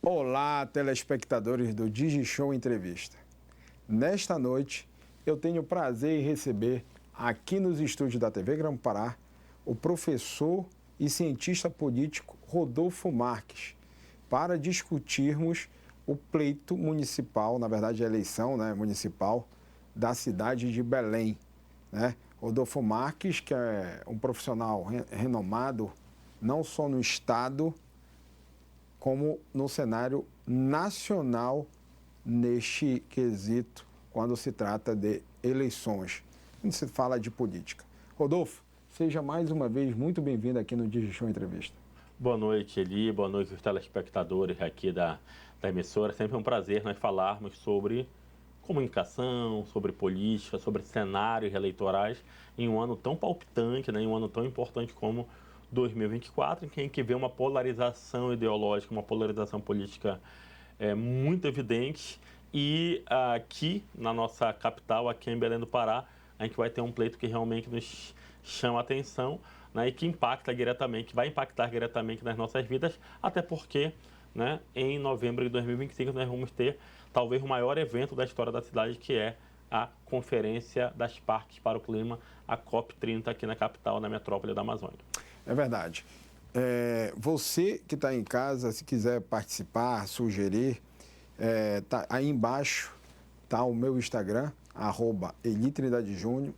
Olá, telespectadores do DigiShow Entrevista. Nesta noite, eu tenho o prazer em receber, aqui nos estúdios da TV Grão-Pará, o professor e cientista político Rodolfo Marques, para discutirmos o pleito municipal, na verdade a eleição municipal, da cidade de Belém. Rodolfo Marques, que é um profissional renomado, não só no estado, como no cenário nacional neste quesito, quando se trata de eleições, quando se fala de política. Rodolfo, seja mais uma vez muito bem-vindo aqui no DigiShow Entrevista. Boa noite, Eli. Boa noite aos telespectadores aqui da emissora. Sempre um prazer nós falarmos sobre comunicação, sobre política, sobre cenários eleitorais em um ano tão palpitante, em um ano tão importante como 2024, em que a gente vê uma polarização ideológica, uma polarização política muito evidente. E aqui na nossa capital, aqui em Belém do Pará, a gente vai ter um pleito que realmente nos chama a atenção, e que vai impactar diretamente nas nossas vidas, até porque em novembro de 2025 nós vamos ter talvez o maior evento da história da cidade, que é a Conferência das Partes para o Clima, a COP30, aqui na capital, na metrópole da Amazônia. É verdade. Você que está em casa, se quiser participar, sugerir, aí embaixo está o meu Instagram, @EliTrindadeJúnior,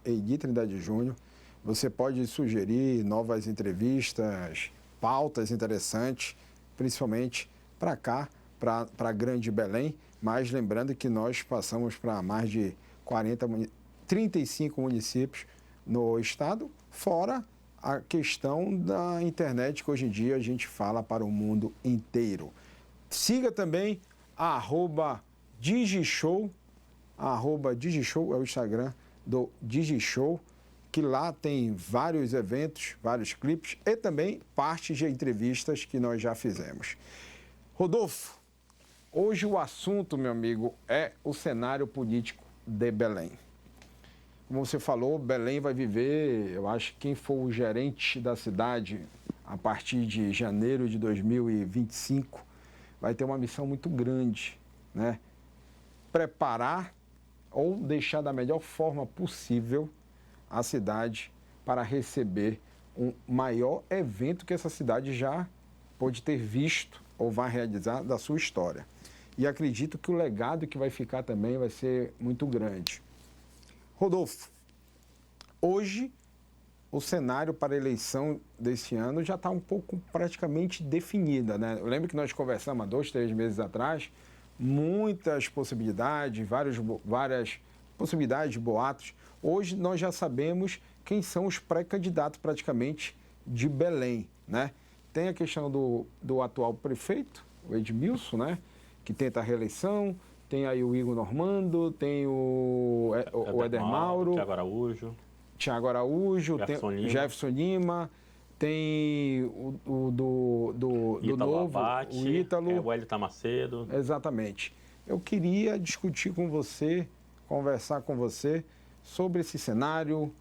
@EliTrindadeJúnior. Você pode sugerir novas entrevistas, pautas interessantes, principalmente para cá, para a Grande Belém, mas lembrando que nós passamos para mais de 35 municípios no estado, fora a questão da internet, que hoje em dia a gente fala para o mundo inteiro. Siga também @DigiShow, @DigiShow é o Instagram do DigiShow, que lá tem vários eventos, vários clipes e também partes de entrevistas que nós já fizemos. Rodolfo, hoje o assunto, meu amigo, é o cenário político de Belém. Como você falou, Belém vai viver, eu acho que quem for o gerente da cidade a partir de janeiro de 2025 vai ter uma missão muito grande, Preparar ou deixar da melhor forma possível a cidade para receber um maior evento que essa cidade já pode ter visto ou vai realizar da sua história. E acredito que o legado que vai ficar também vai ser muito grande. Rodolfo, hoje o cenário para a eleição desse ano já está um pouco praticamente definida, Eu lembro que nós conversamos há 2, 3 meses atrás, muitas possibilidades, várias possibilidades de boatos. Hoje nós já sabemos quem são os pré-candidatos praticamente de Belém, Tem a questão do atual prefeito, o Edmilson, que tenta a reeleição. Tem aí o Igor Normando, tem o Éder Mauro, Thiago Araújo, Jefferson Lima, tem o do novo, Abate, o Ítalo. O Wellington Macedo. Exatamente. Eu queria discutir com você, conversar com você sobre esse cenário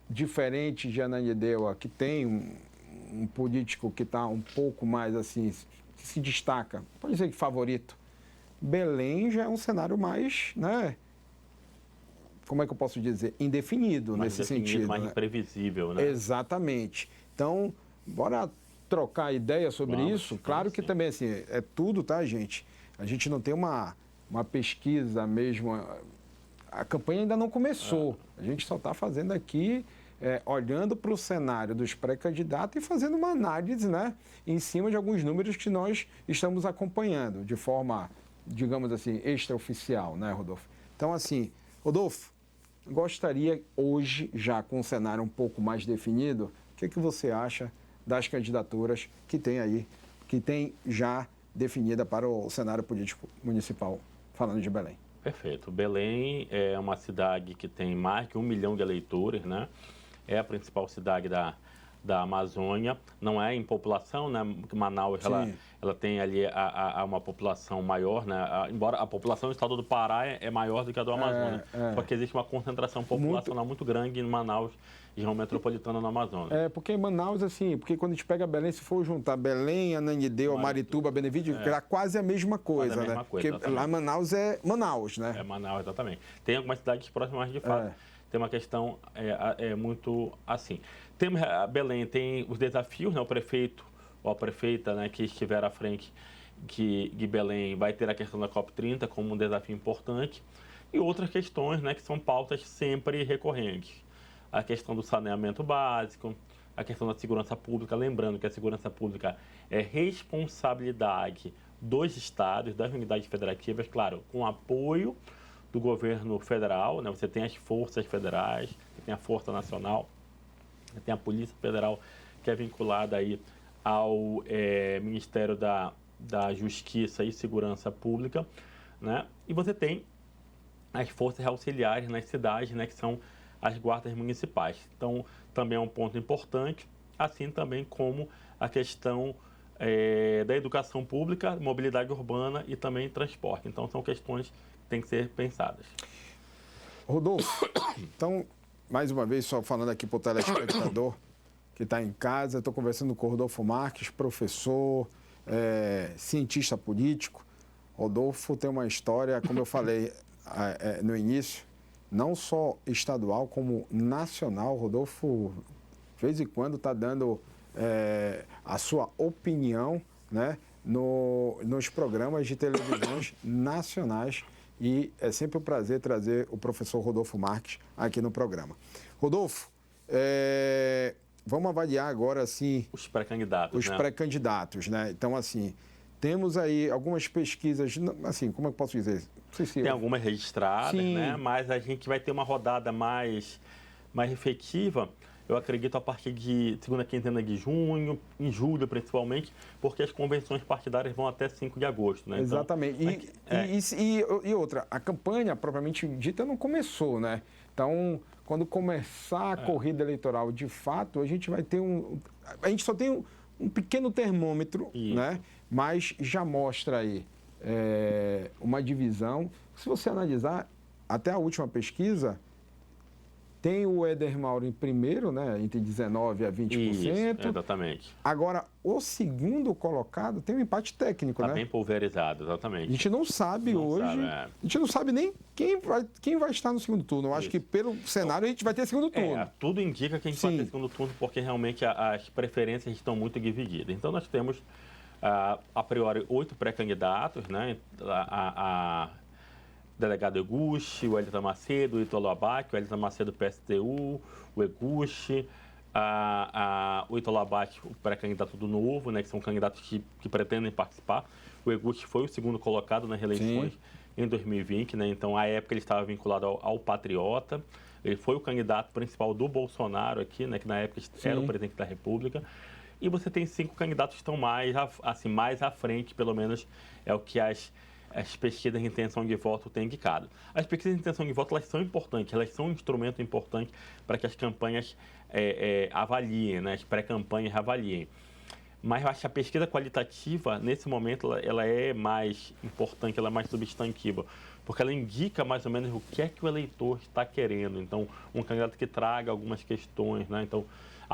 diferente de Ananindeua, que tem um político que está um pouco mais assim, que se destaca, pode dizer que favorito. Belém já é um cenário mais, como é que eu posso dizer, indefinido mais nesse sentido. Mais imprevisível, Exatamente. Então, bora trocar ideia sobre isso. Claro que também, assim, é tudo, tá, gente? A gente não tem uma pesquisa mesmo, a campanha ainda não começou. A gente só está fazendo aqui, olhando para o cenário dos pré-candidatos e fazendo uma análise, em cima de alguns números que nós estamos acompanhando de forma, digamos assim, extraoficial, Rodolfo? Então, assim, Rodolfo, gostaria hoje, já com o cenário um pouco mais definido, o que você acha das candidaturas que tem já definida para o cenário político municipal, falando de Belém? Perfeito. Belém é uma cidade que tem mais de 1 milhão de eleitores, É a principal cidade da Amazônia, não é em população, né? Manaus ela tem ali uma população maior, né? Embora a população do estado do Pará é maior do que a do Amazonas, só que existe uma concentração populacional muito grande em Manaus, região metropolitana no Amazonas. Porque em Manaus, assim, porque quando a gente pega Belém, se for juntar Belém, Ananindeua, Marituba, Benevides, é quase a mesma coisa, quase a mesma coisa, porque lá em Manaus é Manaus, né? É Manaus, exatamente. Tem algumas cidades próximas, de fato. Tem uma questão muito assim. Belém tem os desafios, né? O prefeito ou a prefeita, né, que estiver à frente de Belém vai ter a questão da COP30 como um desafio importante e outras questões, né, que são pautas sempre recorrentes. A questão do saneamento básico, a questão da segurança pública, lembrando que a segurança pública é responsabilidade dos estados, das unidades federativas, claro, com apoio do governo federal, né? Você tem as forças federais, você tem a Força Nacional, você tem a Polícia Federal, que é vinculada aí ao Ministério da Justiça e Segurança Pública, né? E você tem as forças auxiliares nas cidades, né? Que são as guardas municipais. Então, também é um ponto importante, assim também como a questão da educação pública, mobilidade urbana e também transporte. Então, são questões que têm que ser pensadas. Rodolfo, então, mais uma vez, só falando aqui para o telespectador que está em casa, estou conversando com o Rodolfo Marques, professor, cientista político. Rodolfo tem uma história, como eu falei no início, não só estadual, como nacional. Rodolfo, de vez em quando, está dando a sua opinião, né, nos programas de televisões nacionais. E é sempre um prazer trazer o professor Rodolfo Marques aqui no programa. Rodolfo, vamos avaliar agora, assim... Os pré-candidatos, Os pré-candidatos, né? Então, assim, temos aí algumas pesquisas, assim, como eu posso dizer? Não sei se tem algumas registradas, né? Mas a gente vai ter uma rodada mais efetiva, eu acredito, a partir de segunda quinzena de junho, em julho principalmente, porque as convenções partidárias vão até 5 de agosto, né? Exatamente. Então, e outra, a campanha propriamente dita não começou, né? Então, quando começar a corrida eleitoral de fato, a gente vai ter a gente só tem um pequeno termômetro, né? Mas já mostra aí uma divisão. Se você analisar, até a última pesquisa, tem o Éder Mauro em primeiro, né? Entre 19% a 20%. Isso, exatamente. Agora, o segundo colocado tem um empate técnico, né? Está bem pulverizado, exatamente. A gente não sabe hoje, a gente não sabe nem quem vai estar no segundo turno. Eu acho que pelo cenário a gente vai ter segundo turno. Tudo indica que a gente vai ter segundo turno, porque realmente as preferências estão muito divididas. Então, nós temos, a priori, 8 pré-candidatos, né? A delegado Eguchi, o Wellington Macedo, o Ítalo Abac, o Wellington Macedo PSTU, o Eguchi, o Ítalo Abac, o pré-candidato do Novo, né, que são candidatos que pretendem participar. O Eguchi foi o segundo colocado nas eleições em 2020, né, então, à época, ele estava vinculado ao Patriota. Ele foi o candidato principal do Bolsonaro aqui, né, que na época era o presidente da República. E você tem 5 candidatos que estão mais à frente, pelo menos é o que as pesquisas de intenção de voto têm indicado. As pesquisas de intenção de voto, elas são importantes, elas são um instrumento importante para que as campanhas avaliem, né, as pré-campanhas avaliem. Mas eu acho que a pesquisa qualitativa, nesse momento, ela é mais importante, ela é mais substantiva, porque ela indica mais ou menos o que é que o eleitor está querendo. Então, um candidato que traga algumas questões, né? Então,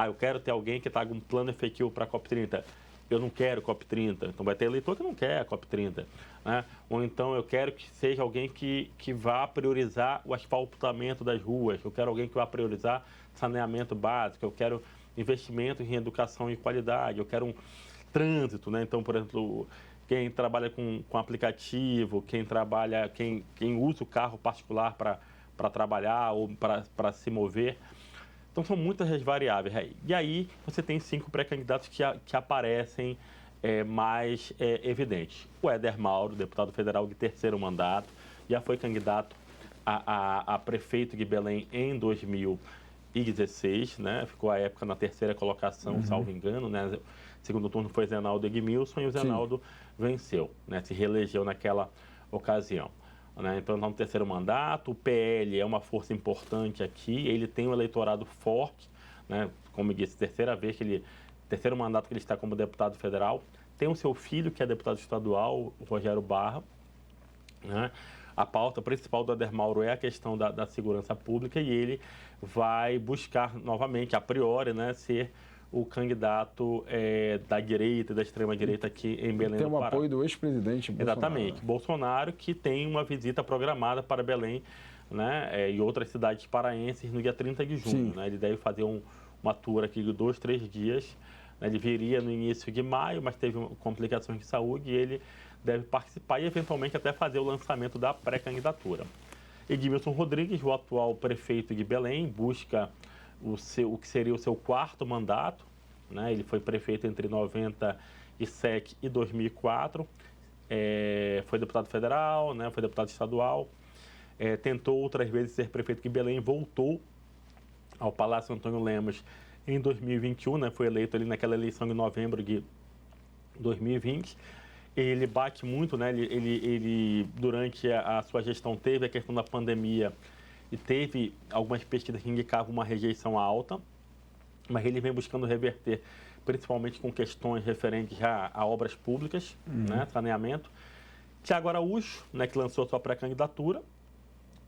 eu quero ter alguém que traga um plano efetivo para a COP30. Eu não quero COP30, então vai ter eleitor que não quer a COP30. Né? Ou então eu quero que seja alguém que vá priorizar o asfaltamento das ruas, eu quero alguém que vá priorizar saneamento básico, eu quero investimento em educação e qualidade, eu quero um trânsito, né? Então, por exemplo, quem trabalha com aplicativo, quem usa o carro particular para trabalhar ou para se mover. Então, são muitas as variáveis aí. E aí, você tem 5 pré-candidatos que aparecem mais evidentes. O Éder Mauro, deputado federal de 3º mandato, já foi candidato a prefeito de Belém em 2016, né? Ficou, à época, na 3ª colocação, salvo engano, né? O segundo turno foi Zenaldo Edmilson e o Zenaldo venceu, né? Se reelegeu naquela ocasião. Né? Então, está no 3º mandato, o PL é uma força importante aqui, ele tem um eleitorado forte né? Como eu disse, terceiro mandato que ele está como deputado federal. Tem o seu filho, que é deputado estadual, o Rogério Barra, né? A pauta principal do Éder Mauro é a questão da segurança pública e ele vai buscar novamente, a priori, né, ser o candidato da direita e da extrema-direita aqui em Belém do Pará. Tem o apoio do ex-presidente Bolsonaro. Exatamente. Bolsonaro, que tem uma visita programada para Belém, né, e outras cidades paraenses no dia 30 de junho. Né? Ele deve fazer uma tour aqui de 2, 3 dias. Né? Ele viria no início de maio, mas teve complicações de saúde e ele deve participar e, eventualmente, até fazer o lançamento da pré-candidatura. Edmilson Rodrigues, o atual prefeito de Belém, busca o que seria o seu 4º mandato. Né? Ele foi prefeito entre 97 e 2004. Foi deputado federal, né? Foi deputado estadual. Tentou outras vezes ser prefeito de Belém, voltou ao Palácio Antônio Lemos em 2021, né? Foi eleito ali naquela eleição de novembro de 2020. Ele bate muito, né? Ele durante a sua gestão teve a questão da pandemia e teve algumas pesquisas que indicavam uma rejeição alta, mas ele vem buscando reverter, principalmente com questões referentes a obras públicas, né? Saneamento. Tiago Araújo, né? Que lançou a sua pré-candidatura,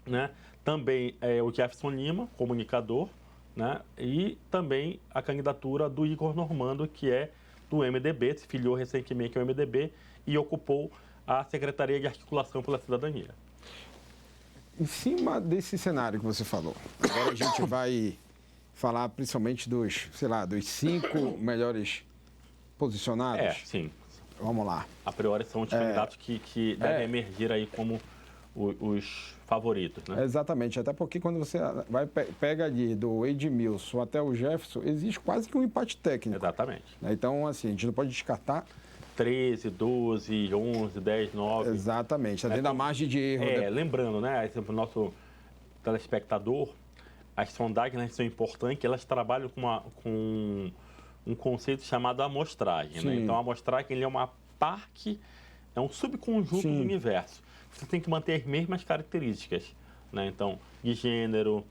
né? Também o Jefferson Lima, comunicador, né? E também a candidatura do Igor Normando, que é do MDB, se filiou recentemente ao MDB e ocupou a Secretaria de Articulação pela Cidadania. Em cima desse cenário que você falou, agora a gente vai falar principalmente dos 5 melhores posicionados. Sim. Vamos lá. A priori são os candidatos que devem emergir aí como os favoritos, né? Exatamente, até porque quando você pega ali do Edmilson até o Jefferson, existe quase que um empate técnico. Exatamente. Então, assim, a gente não pode descartar 13, 12, 11, 10, 9. Exatamente, está dentro da margem de erro. Lembrando, né, para o nosso telespectador, as sondagens são importantes, elas trabalham com um conceito chamado amostragem. Né? Então, a amostragem ele é uma parte, é um subconjunto do universo. Você tem que manter as mesmas características, né? Então, de gênero,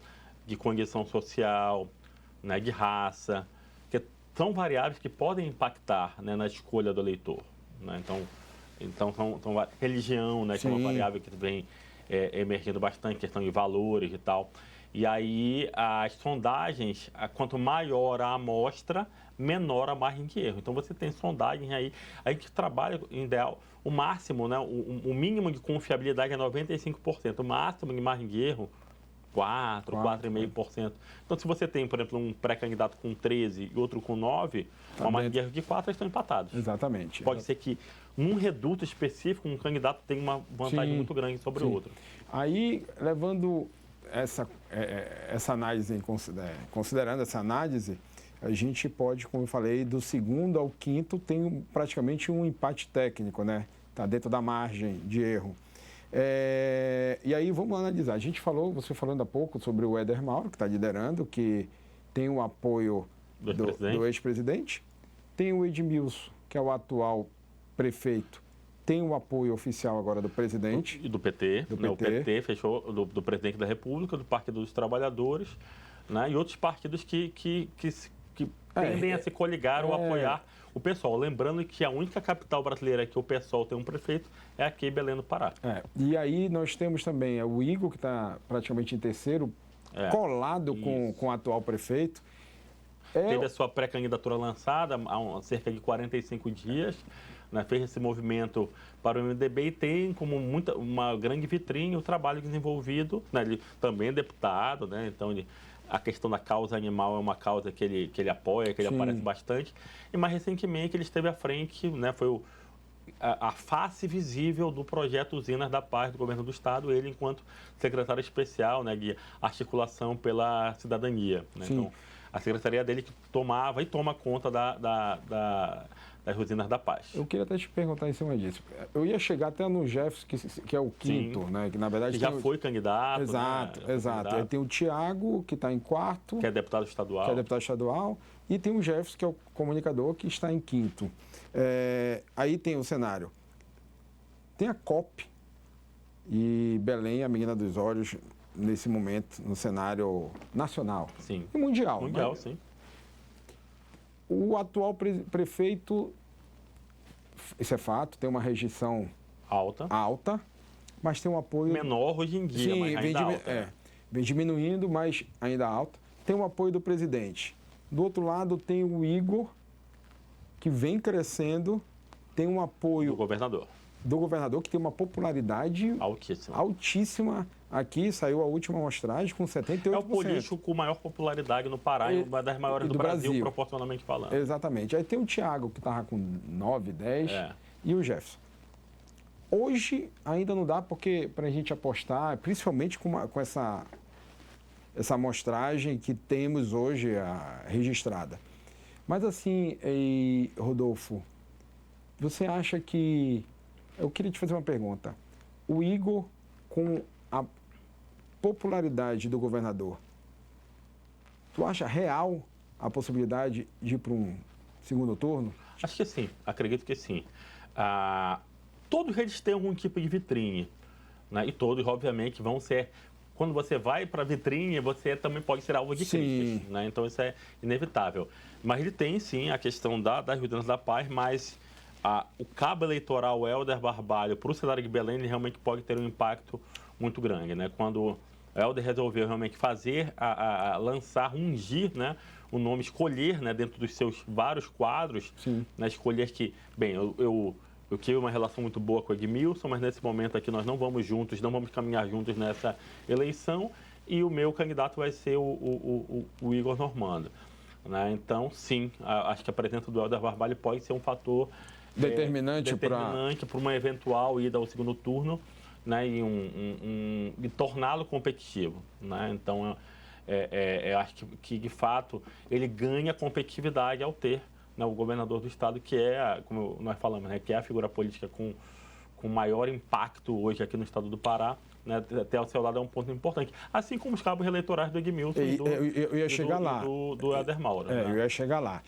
de condição social, né, de raça, são variáveis que podem impactar, né, na escolha do eleitor. Né? Então são religião, né, que é uma variável que vem emergindo bastante, questão de valores e tal. E aí, as sondagens, quanto maior a amostra, menor a margem de erro. Então, você tem sondagens aí, a gente trabalha, em ideal, o máximo, né, o mínimo de confiabilidade é 95%, o máximo de margem de erro, 4,5%. Então, se você tem, por exemplo, um pré-candidato com 13 e outro com 9, uma margem de erro de 4, eles estão empatados. Exatamente. Pode ser que num reduto específico, um candidato tenha uma vantagem muito grande sobre o outro. Aí, levando essa análise, considerando essa análise, a gente pode, como eu falei, do 2º ao 5º tem praticamente um empate técnico, né? Está dentro da margem de erro. E aí vamos analisar. Você falando há pouco sobre o Éder Mauro, que está liderando, que tem o apoio do ex-presidente. Tem o Edmilson, que é o atual prefeito, tem o apoio oficial agora do presidente. E do PT. O PT fechou do presidente da República, do Partido dos Trabalhadores, né? E outros partidos que tendem a se coligar ou apoiar o PSOL. Lembrando que a única capital brasileira que o PSOL tem um prefeito é aqui em Belém do Pará. E aí nós temos também o Igor, que está praticamente em terceiro, colado com o atual prefeito. Teve a sua pré-candidatura lançada há cerca de 45 dias, né? Fez esse movimento para o MDB e tem como uma grande vitrine o trabalho desenvolvido, né? Ele também é deputado, né? Então a questão da causa animal é uma causa que ele apoia, que ele aparece bastante. E mais recentemente ele esteve à frente, né? Foi a face visível do projeto Usinas da Paz do Governo do Estado, ele enquanto secretário especial, né, de articulação pela cidadania. Né? Então, a secretaria dele que tomava e toma conta das Usinas da Paz. Eu queria até te perguntar em cima disso. Eu ia chegar até no Jefferson, que é o 5º, né? Que na verdade já foi candidato. Exato, né? Exato. Aí tem o Tiago, que está em 4º. Que é deputado estadual. E tem o Jefferson, que é o comunicador, que está em 5º. Aí tem o cenário. Tem a COP e Belém, a menina dos olhos, nesse momento, no cenário nacional. Sim. E mundial. Mundial, sim. O atual prefeito, isso é fato, tem uma rejeição alta, mas tem um apoio... Menor hoje em dia, Sim, mas ainda alta. Vem diminuindo, mas ainda alta. Tem o apoio do presidente. Do outro lado, tem o Igor, que vem crescendo, tem um apoio... Do governador, que tem uma popularidade altíssima. Aqui saiu a última amostragem com 78%. É o político com maior popularidade no Pará e uma das maiores do Brasil, proporcionalmente falando. Exatamente. Aí tem o Thiago, que estava com 9, 10, e o Jefferson. Hoje ainda não dá para a gente apostar, principalmente com essa amostragem que temos hoje registrada. Mas assim, Rodolfo, você acha que... Eu queria te fazer uma pergunta. O Igor, com a popularidade do governador, tu acha real a possibilidade de ir para um segundo turno? Acho que sim, acredito que sim. Todos eles têm algum tipo de vitrine, né? E todos, obviamente, vão ser... Quando você vai para a vitrine, você também pode ser alvo de críticas, né? Então, isso é inevitável. Mas ele tem, sim, a questão das Judanas da Paz, mas... o cabo eleitoral Hélder Barbalho para o cenário de Belém, ele realmente pode ter um impacto muito grande, né? Quando o Hélder resolveu realmente fazer, lançar, ungir, né, o nome, escolher, né, dentro dos seus vários quadros, né, escolher que, bem, eu tive uma relação muito boa com o Edmilson, mas nesse momento aqui nós não vamos juntos, não vamos caminhar juntos nessa eleição, e o meu candidato vai ser o Igor Normando, né? Então, sim, acho que a presença do Hélder Barbalho pode ser um fator determinante para uma eventual ida ao segundo turno, né, e torná-lo competitivo, né? Então, acho que, de fato, ele ganha competitividade ao ter, né, o governador do estado, que como nós falamos, né, que é a figura política com maior impacto hoje aqui no estado do Pará, né, até ao seu lado é um ponto importante. Assim como os cabos eleitorais do Edmilson e do Hélder Mauro. Eu ia chegar lá.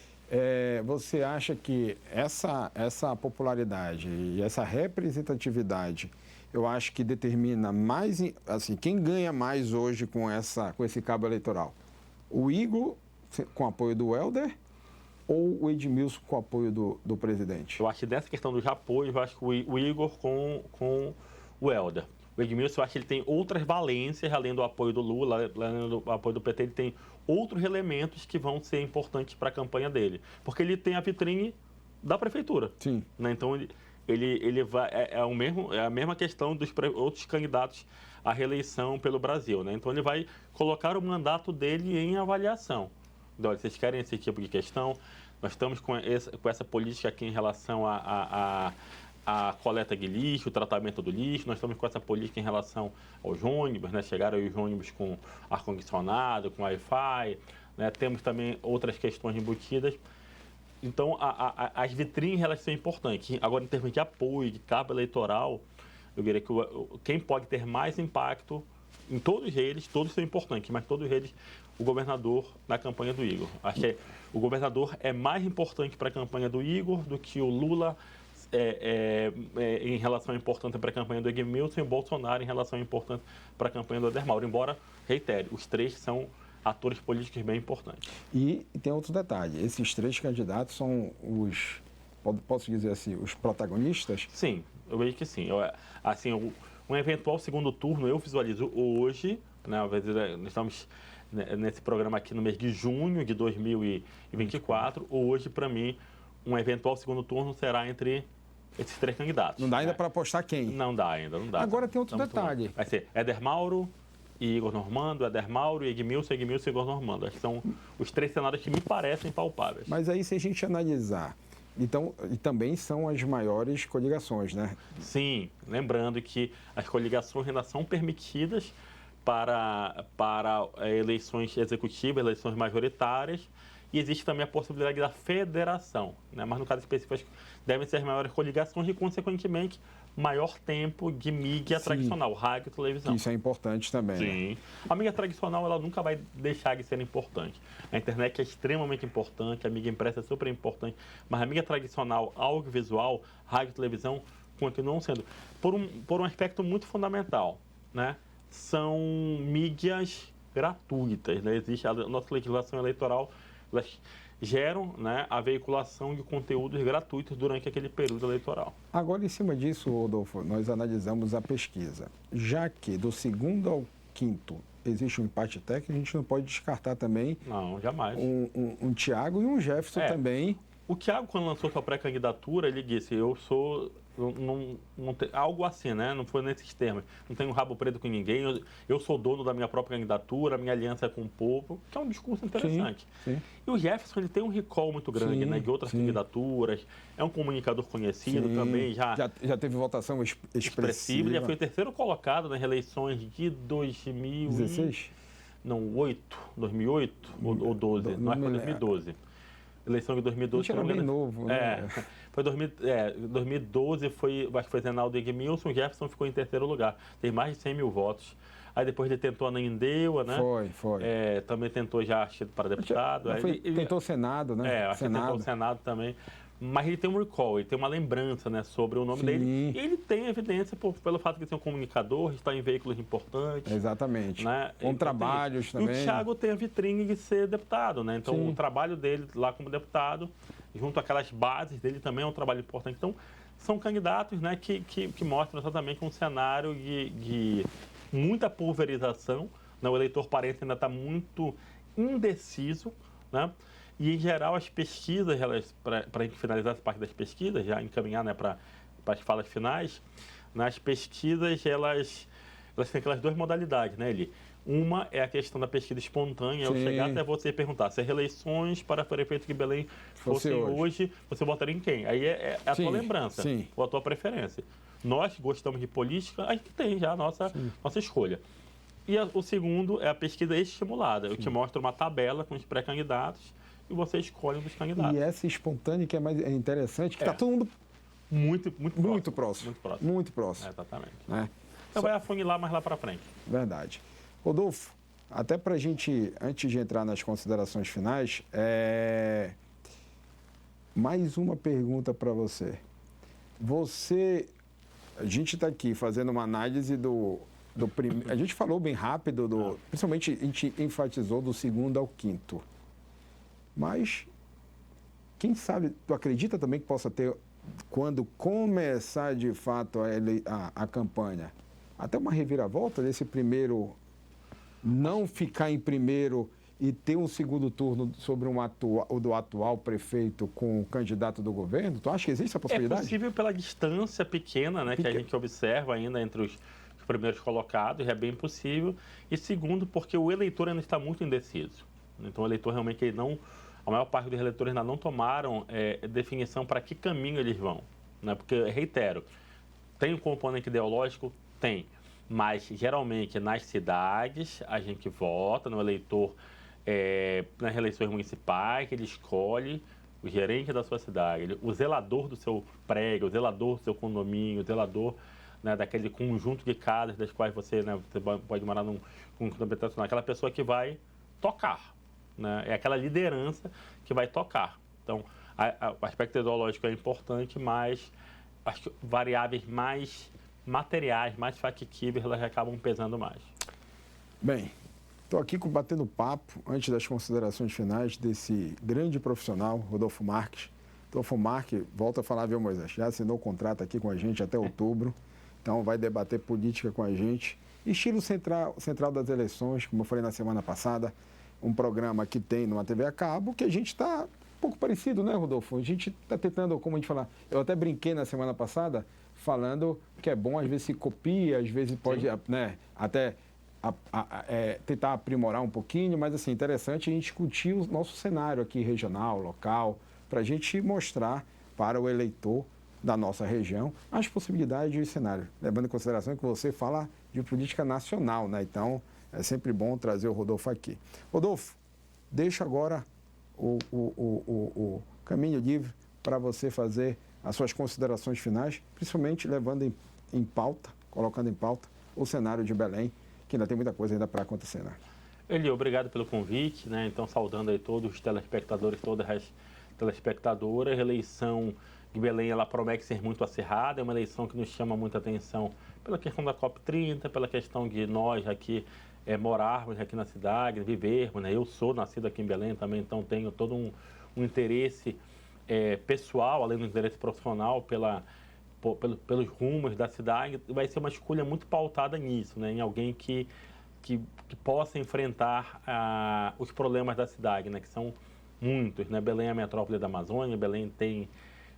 Você acha que essa popularidade e essa representatividade, eu acho que determina mais, assim, quem ganha mais hoje com esse cabo eleitoral? O Igor, com apoio do Hélder, ou o Edmilson com apoio do presidente? Eu acho que dessa questão dos apoios, eu acho que o Igor com o Hélder. O Edmilson, eu acho que ele tem outras valências, além do apoio do Lula, além do apoio do PT, ele tem outros elementos que vão ser importantes para a campanha dele. Porque ele tem a vitrine da prefeitura. Sim. Né? Então, ele vai... É a mesma questão dos outros candidatos à reeleição pelo Brasil, né? Então, ele vai colocar o mandato dele em avaliação. Então, vocês querem esse tipo de questão? Nós estamos com essa política aqui em relação a coleta de lixo, o tratamento do lixo. Nós estamos com essa política em relação aos ônibus, né? Chegaram aí os ônibus com ar-condicionado, com Wi-Fi, né? Temos também outras questões embutidas. Então, as vitrines, elas são importantes. Agora, em termos de apoio, de cabo eleitoral, eu diria que quem pode ter mais impacto em todos eles, todos são importantes, mas todos eles, o governador na campanha do Igor. Acho que o governador é mais importante para a campanha do Igor do que o Lula em relação à importância para a campanha do Edmilson e o Bolsonaro em relação à importância para a campanha do Hélder Mauro. Embora, reitere, os três são atores políticos bem importantes. E tem outro detalhe, esses três candidatos são posso dizer assim, os protagonistas? Sim, eu vejo que sim. Um eventual segundo turno eu visualizo hoje, né, nós estamos nesse programa aqui no mês de junho de 2024, hoje, para mim, um eventual segundo turno será entre esses três candidatos. Não dá ainda para apostar quem? Não dá ainda, não dá. Agora tem outro detalhe. Vai ser Hélder Mauro e Igor Normando, Hélder Mauro e Edmilson e Igor Normando. Acho que são os três cenários que me parecem palpáveis. Mas aí, se a gente analisar, então, e também são as maiores coligações, né? Sim, lembrando que as coligações ainda são permitidas para eleições executivas, eleições majoritárias, e existe também a possibilidade da federação, né? Mas no caso específico devem ser as maiores coligações e, consequentemente, maior tempo de mídia tradicional, rádio e televisão. Isso é importante também. Sim. Né? A mídia tradicional, ela nunca vai deixar de ser importante. A internet é extremamente importante, a mídia impressa é super importante, mas a mídia tradicional, audiovisual, rádio e televisão, continuam sendo, por um aspecto muito fundamental, né? São mídias gratuitas, né? Existe a nossa legislação eleitoral elas geram, né, a veiculação de conteúdos gratuitos durante aquele período eleitoral. Agora, em cima disso, Rodolfo, nós analisamos a pesquisa. Já que do segundo ao quinto existe um empate técnico, a gente não pode descartar também Não, jamais. um Thiago e um Jefferson também. O Thiago, quando lançou sua pré-candidatura, ele disse, eu sou... Não tem, algo assim, né? Não foi nesses termos. Não tenho rabo preto com ninguém, eu sou dono da minha própria candidatura, a minha aliança é com o povo, que é um discurso interessante. Sim. E o Jefferson, ele tem um recall muito grande, né, de outras candidaturas, é um comunicador conhecido também, já teve votação expressiva. Ele já foi o terceiro colocado nas reeleições de 2016? Não, 2008 ou 12, não, acho que foi 2012. Eleição de 2012. Era bem novo, né? Foi 2012, acho que foi Zenaldo Edmilson, Jefferson ficou em terceiro lugar. Tem mais de 100 mil votos. Aí depois ele tentou a Naindeua, né? Foi. Também tentou já para deputado. Tentou o Senado, né? Acho que tentou o Senado também. Mas ele tem um recall, ele tem uma lembrança, né, sobre o nome dele. E ele tem evidência pelo fato de ser um comunicador, estar em veículos importantes. Exatamente. Né? Com trabalhos também. E o Thiago tem a vitrine de ser deputado, né? Então, o trabalho dele lá como deputado, junto àquelas bases dele, também é um trabalho importante. Então, são candidatos, né, que mostram exatamente um cenário de muita pulverização, né? O eleitor parente ainda está muito indeciso, né? E, em geral, as pesquisas, para a gente finalizar essa parte das pesquisas, já encaminhar, né, para as falas finais, nas pesquisas, elas têm aquelas duas modalidades, né, Eli? Uma é a questão da pesquisa espontânea, eu chegar até você e perguntar se as eleições para prefeito de Belém fossem hoje, você votaria em quem? Aí é a tua lembrança, ou a tua preferência. Nós gostamos de política, a gente tem já a nossa escolha. E o segundo é a pesquisa estimulada, o que mostra uma tabela com os pré-candidatos, e você escolhe um dos candidatos. E essa espontânea que é mais interessante, que está todo mundo muito próximo. Muito próximo. Exatamente. Né? Então vai afunilar mais lá para frente. Verdade. Rodolfo, até para a gente, antes de entrar nas considerações finais, mais uma pergunta para você. A gente está aqui fazendo uma análise a gente falou bem rápido, principalmente a gente enfatizou do segundo ao quinto. Mas, quem sabe, tu acredita também que possa ter, quando começar de fato a campanha, até uma reviravolta desse primeiro, não ficar em primeiro e ter um segundo turno sobre o do atual prefeito com o candidato do governo? Tu acha que existe essa possibilidade? É possível pela distância pequena, né, que a gente observa ainda entre os primeiros colocados, é bem possível. E segundo, porque o eleitor ainda está muito indeciso. Então, o eleitor realmente a maior parte dos eleitores ainda não tomaram definição para que caminho eles vão. Né? Porque, reitero, tem um componente ideológico? Tem. Mas, geralmente, nas cidades, a gente vota no eleitor nas eleições municipais, ele escolhe o gerente da sua cidade, o zelador do seu prédio, o zelador do seu condomínio, o zelador, né, daquele conjunto de casas das quais você pode morar num conjunto habitacional, aquela pessoa que vai tocar. Né? É aquela liderança que vai tocar. Então, o aspecto ideológico é importante, mas acho que variáveis mais materiais, mais factíveis, elas acabam pesando mais. Bem, estou aqui batendo papo, antes das considerações finais, desse grande profissional, Rodolfo Marques. Rodolfo Marques, volta a falar, viu, Moisés? Já assinou o contrato aqui com a gente até outubro, então vai debater política com a gente. Estilo central das eleições, como eu falei na semana passada, um programa que tem numa TV a cabo, que a gente está um pouco parecido, né, Rodolfo? A gente está tentando, como a gente falar, eu até brinquei na semana passada, falando que é bom, às vezes se copia, às vezes pode, né, até tentar aprimorar um pouquinho, mas assim, interessante a gente discutir o nosso cenário aqui regional, local, para a gente mostrar para o eleitor da nossa região as possibilidades e o cenário, levando em consideração que você fala de política nacional, né? Então, é sempre bom trazer o Rodolfo aqui. Rodolfo, deixo agora o caminho livre para você fazer as suas considerações finais, principalmente levando em pauta, colocando em pauta o cenário de Belém, que ainda tem muita coisa ainda para acontecer, né? Eli, obrigado pelo convite, né? Então, saudando aí todos os telespectadores, todas as telespectadoras. A eleição de Belém, ela promete ser muito acirrada, é uma eleição que nos chama muita atenção pela questão da COP30, pela questão de nós aqui morarmos aqui na cidade, vivermos, né? Eu sou nascido aqui em Belém também, então tenho todo um interesse pessoal, além do interesse profissional, pelos rumos da cidade. Vai ser uma escolha muito pautada nisso, né? Em alguém que possa enfrentar os problemas da cidade, né? Que são muitos, né? Belém é a metrópole da Amazônia, Belém tem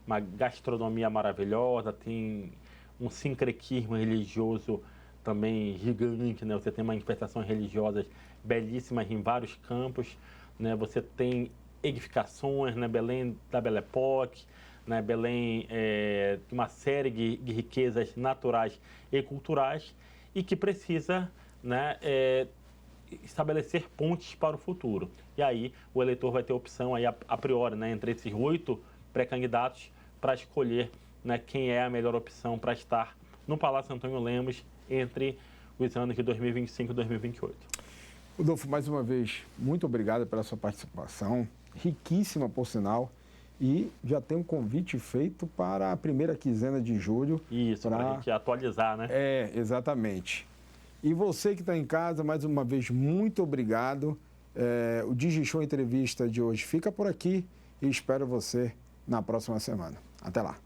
uma gastronomia maravilhosa, tem um sincretismo religioso também gigante, né? Você tem manifestações religiosas belíssimas em vários campos, né? Você tem edificações, né? Belém da Belle Époque, né? Belém tem uma série de riquezas naturais e culturais e que precisa, né? Estabelecer pontes para o futuro. E aí o eleitor vai ter opção aí a priori, né? Entre esses 8 pré-candidatos para escolher, né? Quem é a melhor opção para estar no Palácio Antônio Lemos entre os anos de 2025 e 2028. Rodolfo, mais uma vez, muito obrigado pela sua participação, riquíssima por sinal, e já tem um convite feito para a primeira quinzena de julho. Isso, para a gente atualizar, né? Exatamente. E você que está em casa, mais uma vez, muito obrigado. O DigiShow Entrevista de hoje fica por aqui e espero você na próxima semana. Até lá.